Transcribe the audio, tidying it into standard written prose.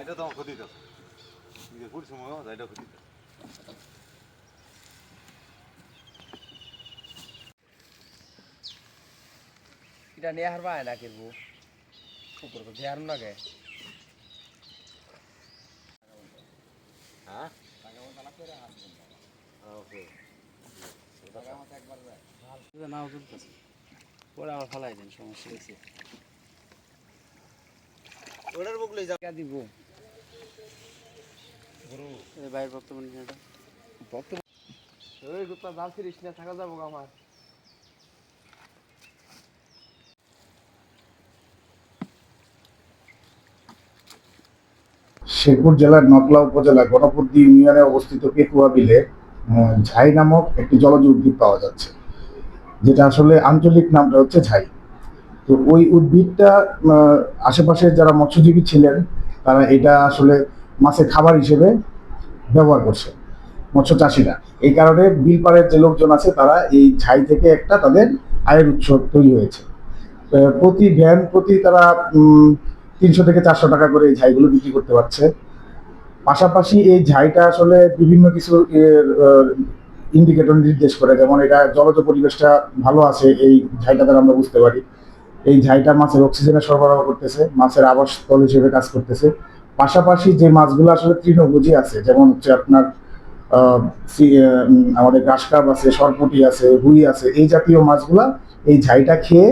এটা তো আমার ক্ষতি আছে নিজের পরিশ্রম এটা ক্ষতি এটা নিয়ে হারবা না কিনবো উপর তো ধ্যান লাগে হ্যাঁ নাও চলতেছে পরে আমার ফালাই দেন সমস্যা হয়েছে ওটার বকলে টাকা দিব বাইর বর্তমানে এটা ওই গুপ্তা জাল ফিরিস না থাকা যাবো আমার শেরপুর জেলার নকলা উপজেলা গণপতি ইউনিয়নে অবস্থিত পেকুয়া বিলে ঝাই নামক একটি জলজ উদ্ভিদ পাওয়া যাচ্ছে, যেটা আসলে আঞ্চলিক নামটা হচ্ছে ঝাই। তো ওই উদ্ভিদটা আশেপাশে যারা মৎস্যজীবী ছিলেন তারা এটা আসলে মাছের খাবার হিসেবে ব্যবহার করছে, মৎস্য চাষিরা। এই কারণে বিলপাড়ের যে লোকজন আছে তারা এই ঝাই থেকে একটা তাদের আয়ের উৎস তৈরি হয়েছে। প্রতি ভ্যান প্রতি তারা 300 থেকে 400 টাকা করে এই ঝাইগুলো বিক্রি করতে পারছে। পাশাপাশি এই ঝাইটা আসলে বিভিন্ন কিছু ইন্ডিকেটর নির্দেশ করে, যেমন এটা জলজ পরিবেশটা ভালো আছে এই ঝাইটা দ্বারা আমরা বুঝতে পারি। এই ঝাইটা মাছের অক্সিজেনের সরবরাহ করতেছে, মাছের আবাসস্থল হিসেবে কাজ করতেছে। পাশাপাশি যে মাছগুলো আসলে তৃণভোজী আছে, যেমন হচ্ছে আপনার আমাদের ঘাসকাপ আছে, সরপুঁটি আছে, রুই আছে, এই জাতীয় মাছগুলা এই ঝাইটা খেয়ে